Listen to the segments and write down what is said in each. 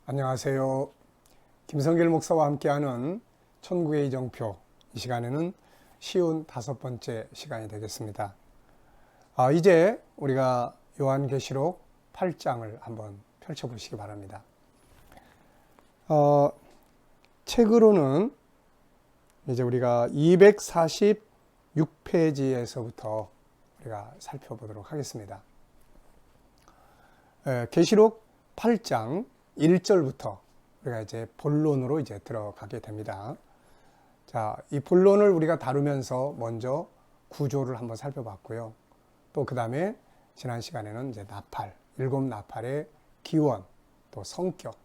안녕하세요. 김성길 목사와 함께하는 천국의 이정표, 이 시간에는 쉬운 5번째 시간이 되겠습니다. 이제 우리가 요한계시록 8장을 한번 펼쳐보시기 바랍니다. 책으로는 이제 우리가 246페이지에서부터 우리가 살펴보도록 하겠습니다. 계시록 8장 1절부터 우리가 이제 본론으로 이제 들어가게 됩니다. 자, 이 본론을 우리가 다루면서 먼저 구조를 한번 살펴봤고요. 또 그 다음에 지난 시간에는 이제 나팔, 7 나팔의 기원, 또 성격,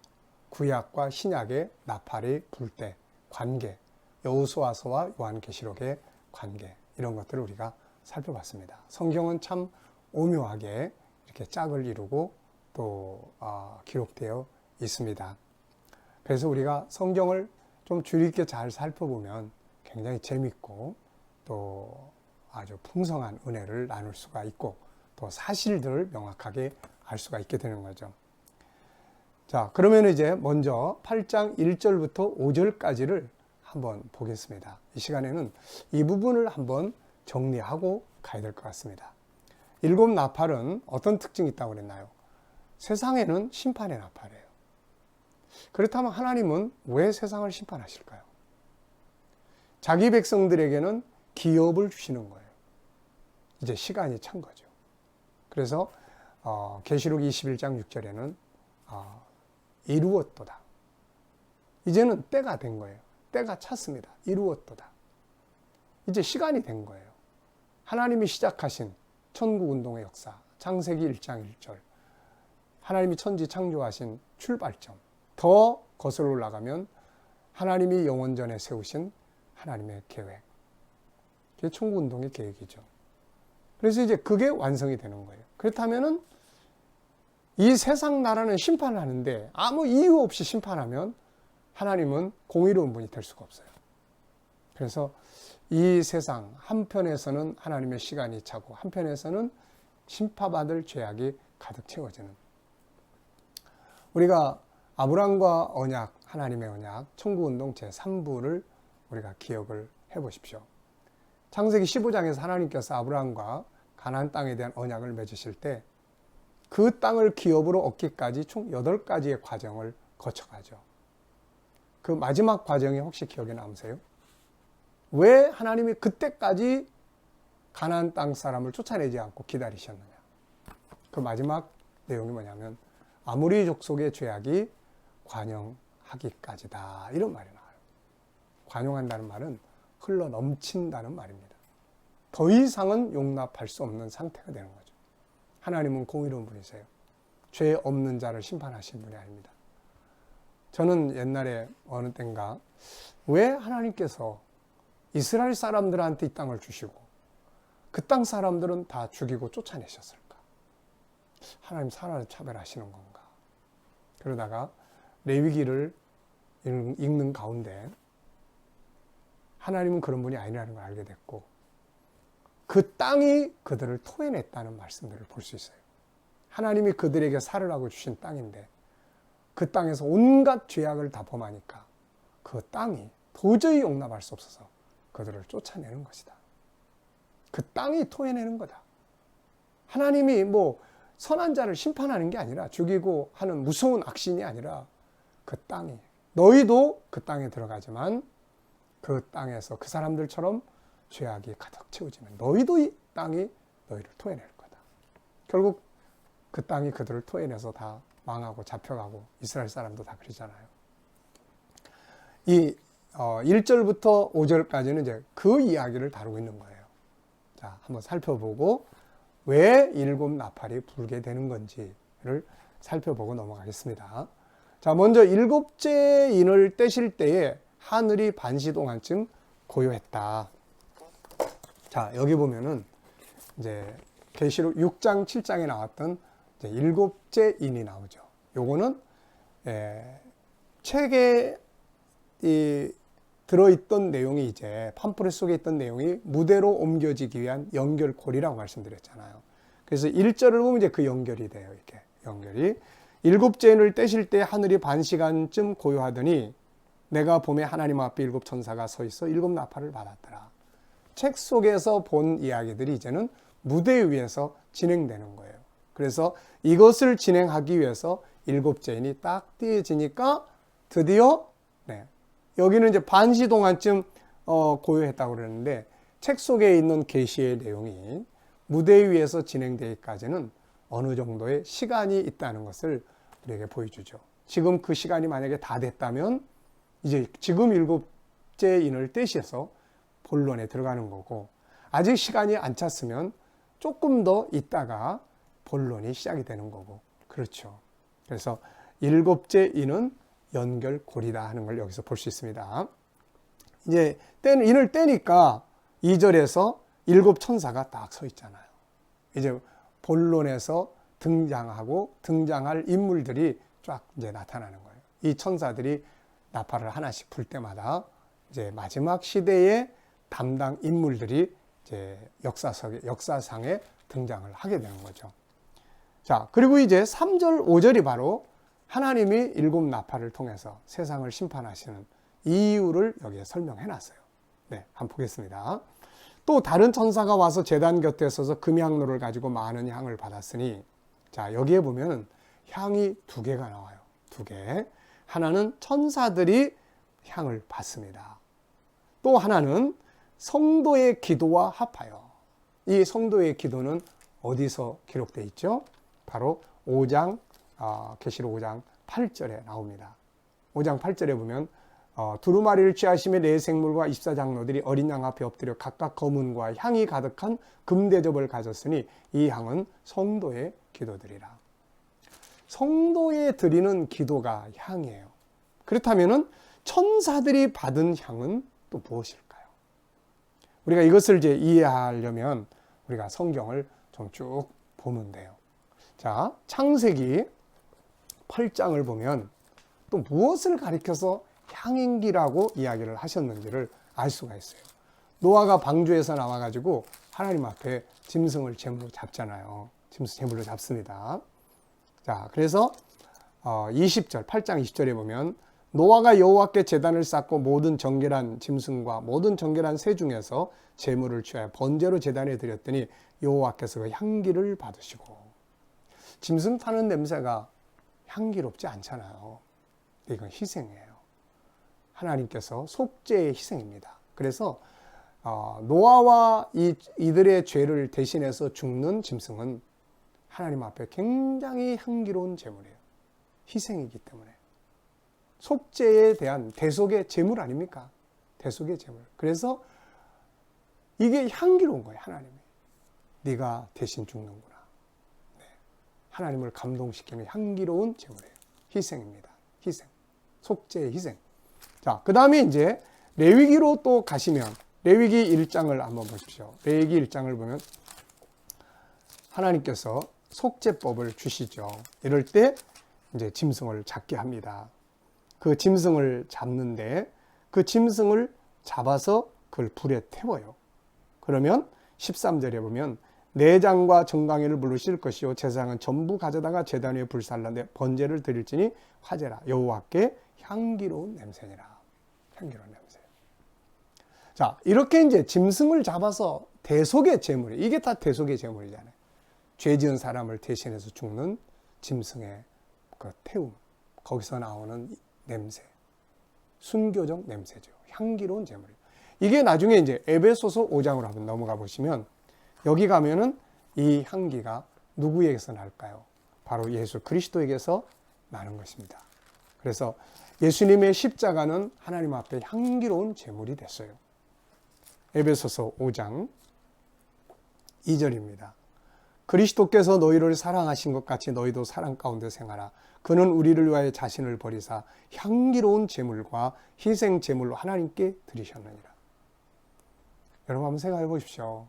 구약과 신약의 나팔이 불 때 관계, 여호수아서와 요한계시록의 관계, 이런 것들을 우리가 살펴봤습니다. 성경은 참 오묘하게 이렇게 짝을 이루고 또 기록되어 있습니다. 그래서 우리가 성경을 좀 주의 깊게 잘 살펴보면 굉장히 재밌고 또 아주 풍성한 은혜를 나눌 수가 있고 또 사실들을 명확하게 알 수가 있게 되는 거죠. 자, 그러면 이제 먼저 8장 1절부터 5절까지를 한번 보겠습니다. 이 시간에는 이 부분을 한번 정리하고 가야 될 것 같습니다. 7 나팔은 어떤 특징이 있다고 그랬나요? 세상에는 심판의 나팔이에요. 그렇다면 하나님은 왜 세상을 심판하실까요? 자기 백성들에게는 기업을 주시는 거예요. 이제 시간이 찬 거죠. 그래서 계시록 21장 6절에는 이루었도다. 이제는 때가 된 거예요. 때가 찼습니다. 이루었도다. 이제 시간이 된 거예요. 하나님이 시작하신 천국운동의 역사, 창세기 1장 1절, 하나님이 천지 창조하신 출발점, 더 거슬러 올라가면 하나님이 영원전에 세우신 하나님의 계획, 그게 천국운동의 계획이죠. 그래서 이제 그게 완성이 되는 거예요. 그렇다면은 이 세상 나라는 심판을 하는데 아무 이유 없이 심판하면 하나님은 공의로운 분이 될 수가 없어요. 그래서 이 세상 한편에서는 하나님의 시간이 차고 한편에서는 심판받을 죄악이 가득 채워지는, 우리가 아브라함과 언약, 하나님의 언약, 천국운동 제3부를 우리가 기억을 해보십시오. 창세기 15장에서 하나님께서 아브라함과 가나안 땅에 대한 언약을 맺으실 때 그 땅을 기업으로 얻기까지 총 8가지의 과정을 거쳐가죠. 그 마지막 과정이 혹시 기억에 남으세요? 왜 하나님이 그때까지 가나안 땅 사람을 쫓아내지 않고 기다리셨느냐? 그 마지막 내용이 뭐냐면 아모리 족속의 죄악이 관영하기까지다, 이런 말이 나와요. 관용한다는 말은 흘러 넘친다는 말입니다. 더 이상은 용납할 수 없는 상태가 되는 거죠. 하나님은 공의로운 분이세요. 죄 없는 자를 심판하신 분이 아닙니다. 저는 옛날에 어느 때인가 왜 하나님께서 이스라엘 사람들한테 이 땅을 주시고 그 땅 사람들은 다 죽이고 쫓아내셨을까? 하나님 사람을 차별하시는 건가? 그러다가 레위기를 읽는 가운데 하나님은 그런 분이 아니라는 걸 알게 됐고 그 땅이 그들을 토해냈다는 말씀들을 볼 수 있어요. 하나님이 그들에게 살을 하고 주신 땅인데 그 땅에서 온갖 죄악을 다 범하니까 그 땅이 도저히 용납할 수 없어서 그들을 쫓아내는 것이다. 그 땅이 토해내는 거다. 하나님이 뭐 선한 자를 심판하는 게 아니라 죽이고 하는 무서운 악신이 아니라 그 땅이, 너희도 그 땅에 들어가지만 그 땅에서 그 사람들처럼 죄악이 가득 채워지면 너희도 이 땅이 너희를 토해낼 거다. 결국 그 땅이 그들을 토해내서 다 망하고 잡혀가고 이스라엘 사람도 다 그러잖아요. 이 1절부터 5절까지는 이제 그 이야기를 다루고 있는 거예요. 자, 한번 살펴보고 왜 7 나팔이 불게 되는 건지를 살펴보고 넘어가겠습니다. 자, 먼저 7째 인을 떼실 때에 하늘이 반시 동안쯤 고요했다. 자, 여기 보면은 이제 계시록 6장, 7장에 나왔던 이제 7째 인이 나오죠. 요거는 책에 들어있던 내용이, 이제 팜프렛 속에 있던 내용이 무대로 옮겨지기 위한 연결고리라고 말씀드렸잖아요. 그래서 1절을 보면 이제 그 연결이 돼요. 이렇게 연결이 일곱째 인을 떼실 때 하늘이 반 시간쯤 고요하더니 내가 봄에 하나님 앞에 일곱 천사가 서 있어 일곱 나팔을 받았더라. 책 속에서 본 이야기들이 이제는 무대 위에서 진행되는 거예요. 그래서 이것을 진행하기 위해서 일곱째 인이 딱 띄어지니까 드디어 여기는 이제 반시 동안쯤 고요했다고 그러는데 책 속에 있는 계시의 내용이 무대 위에서 진행되기까지는 어느 정도의 시간이 있다는 것을 우리에게 보여주죠. 지금 그 시간이 만약에 다 됐다면 이제 지금 일곱째 인을 떼셔서 본론에 들어가는 거고, 아직 시간이 안 찼으면 조금 더 있다가 본론이 시작이 되는 거고, 그렇죠. 그래서 일곱째 인은 연결고리다 하는 걸 여기서 볼 수 있습니다. 이제 인을 떼니까 2절에서 일곱 천사가 딱 서 있잖아요. 이제 본론에서 등장할 인물들이 쫙 이제 나타나는 거예요. 이 천사들이 나팔을 하나씩 불 때마다 이제 마지막 시대의 담당 인물들이 이제 역사상에 등장을 하게 되는 거죠. 자, 그리고 이제 3절, 5절이 바로 하나님이 일곱 나팔을 통해서 세상을 심판하시는 이유를 여기에 설명해 놨어요. 네, 한번 보겠습니다. 또 다른 천사가 와서 제단 곁에 서서 금향로를 가지고 많은 향을 받았으니, 자, 여기에 보면 향이 두 개가 나와요. 두 개. 하나는 천사들이 향을 받습니다. 또 하나는 성도의 기도와 합하여. 이 성도의 기도는 어디서 기록되어 있죠? 바로 5장, 계시록 5장 8절에 나옵니다. 5장 8절에 보면 두루마리를 취하시며 네 생물과 24장로들이 어린 양 앞에 엎드려 각각 검은과 향이 가득한 금대접을 가졌으니 이 향은 성도의 기도들이라. 성도에 드리는 기도가 향이에요. 그렇다면 천사들이 받은 향은 또 무엇일까요? 우리가 이것을 이제 이해하려면 우리가 성경을 좀 쭉 보면 돼요. 자, 창세기 8장을 보면 또 무엇을 가리켜서 향인기라고 이야기를 하셨는지를 알 수가 있어요. 노아가 방주에서 나와가지고 하나님 앞에 짐승을 제물로 잡잖아요. 짐승 제물로 잡습니다. 자, 그래서 20절, 8장 20절에 보면 노아가 여호와께 제단을 쌓고 모든 정결한 짐승과 모든 정결한 새 중에서 제물을 취하여 번제로 제단에 드렸더니 여호와께서 그 향기를 받으시고. 짐승 타는 냄새가 향기롭지 않잖아요. 이건 희생이에요. 하나님께서 속죄의 희생입니다. 그래서 노아와 이들의 죄를 대신해서 죽는 짐승은 하나님 앞에 굉장히 향기로운 제물이에요. 희생이기 때문에. 속죄에 대한 대속의 제물 아닙니까? 대속의 제물. 그래서 이게 향기로운 거예요. 하나님이. 네가 대신 죽는구나. 네. 하나님을 감동시키는 향기로운 제물이에요. 희생입니다. 희생. 속죄의 희생. 자, 그 다음에 이제 레위기로 또 가시면 레위기 1장을 한번 보십시오. 레위기 1장을 보면 하나님께서 속죄법을 주시죠. 이럴 때 이제 짐승을 잡게 합니다. 그 짐승을 잡는데 그 짐승을 잡아서 그걸 불에 태워요. 그러면 13절에 보면 내장과 정강이를 물로 씻을 것이요 제사장은 전부 가져다가 제단 위에 불살라내 번제를 드릴지니 화제라 여호와께 향기로운 냄새니라. 향기로운 냄새. 자, 이렇게 이제 짐승을 잡아서 대속의 제물, 이게 다 대속의 제물이잖아요. 죄 지은 사람을 대신해서 죽는 짐승의 그 태움, 거기서 나오는 냄새, 순교적 냄새죠. 향기로운 제물이에요. 이게 나중에 이제 에베소서 5장으로 한번 넘어가 보시면 여기 가면은 이 향기가 누구에게서 날까요? 바로 예수 그리스도에게서 나는 것입니다. 그래서 예수님의 십자가는 하나님 앞에 향기로운 제물이 됐어요. 에베소서 5장 2절입니다. 그리스도께서 너희를 사랑하신 것 같이 너희도 사랑 가운데 생하라. 그는 우리를 위하여 자신을 버리사 향기로운 제물과 희생 제물로 하나님께 드리셨느니라. 여러분 한번 생각해 보십시오.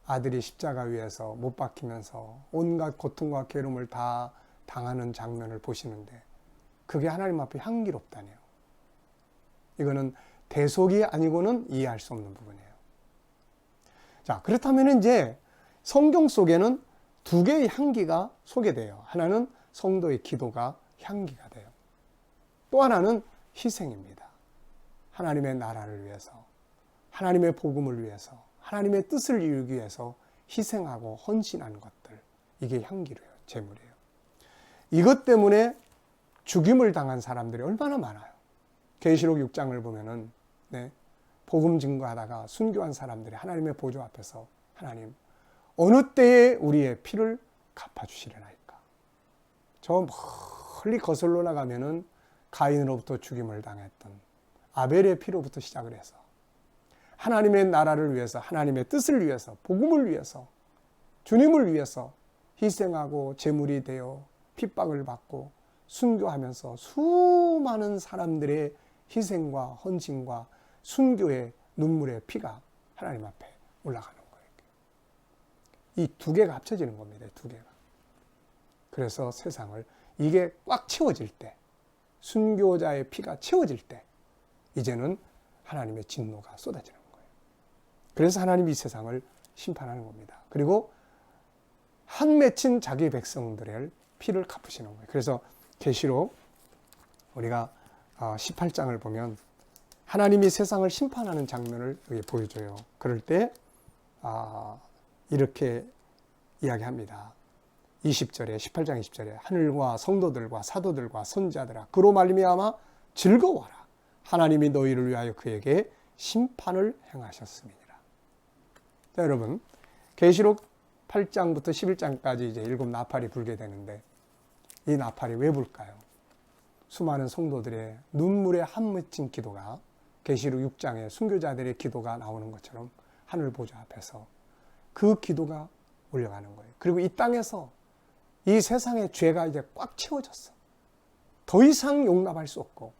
아들이 십자가 위에서 못 박히면서 온갖 고통과 괴로움을 다 당하는 장면을 보시는데 그게 하나님 앞에 향기롭다네요. 이거는 대속이 아니고는 이해할 수 없는 부분이에요. 자, 그렇다면 이제 성경 속에는 두 개의 향기가 소개돼요. 하나는 성도의 기도가 향기가 돼요. 또 하나는 희생입니다. 하나님의 나라를 위해서, 하나님의 복음을 위해서, 하나님의 뜻을 이루기 위해서 희생하고 헌신하는 것들, 이게 향기로요, 제물이에요. 이것 때문에 죽임을 당한 사람들이 얼마나 많아요. 계시록 6장을 보면은 복음 증거하다가 순교한 사람들이 하나님의 보좌 앞에서 하나님 어느 때에 우리의 피를 갚아주시려나이까. 저 멀리 거슬러 나가면은 가인으로부터 죽임을 당했던 아벨의 피로부터 시작을 해서 하나님의 나라를 위해서, 하나님의 뜻을 위해서, 복음을 위해서, 주님을 위해서 희생하고 제물이 되어 핍박을 받고 순교하면서 수많은 사람들의 희생과 헌신과 순교의 눈물의 피가 하나님 앞에 올라가는 거예요. 이 두 개가 합쳐지는 겁니다. 두 개가. 그래서 세상을 이게 꽉 채워질 때, 순교자의 피가 채워질 때 이제는 하나님의 진노가 쏟아지는 거예요. 그래서 하나님이 이 세상을 심판하는 겁니다. 그리고 한 맺힌 자기 백성들의 피를 갚으시는 거예요. 그래서 계시록 우리가 18장을 보면 하나님이 세상을 심판하는 장면을 여기 보여줘요. 그럴 때 이렇게 이야기합니다. 20절에 18장 20절에 하늘과 성도들과 사도들과 선지자들아 그로 말미암아 즐거워하라. 하나님이 너희를 위하여 그에게 심판을 행하셨음이니라. 자, 여러분 계시록 8장부터 11장까지 이제 7 나팔이 불게 되는데 이 나팔이 왜 불까요? 수많은 성도들의 눈물에 한맺힌 기도가 계시록 6장에 순교자들의 기도가 나오는 것처럼 하늘 보좌 앞에서 그 기도가 올려가는 거예요. 그리고 이 땅에서 이 세상의 죄가 이제 꽉 채워졌어. 더 이상 용납할 수 없고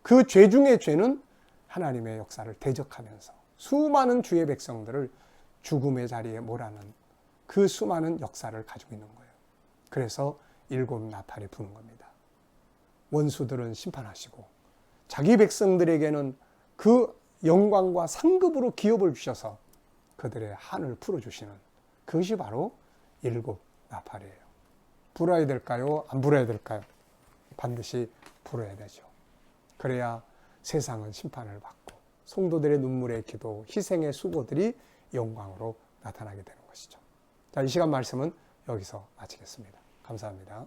그 죄 중의 죄는 하나님의 역사를 대적하면서 수많은 주의 백성들을 죽음의 자리에 몰아넣는 그 수많은 역사를 가지고 있는 거예요. 그래서 7 나팔이 부는 겁니다. 원수들은 심판하시고 자기 백성들에게는 그 영광과 상급으로 기업을 주셔서 그들의 한을 풀어주시는 그것이 바로 7 나팔이에요. 불어야 될까요? 안 불어야 될까요? 반드시 불어야 되죠. 그래야 세상은 심판을 받고 성도들의 눈물의 기도, 희생의 수고들이 영광으로 나타나게 되는 것이죠. 자, 이 시간 말씀은 여기서 마치겠습니다. 감사합니다.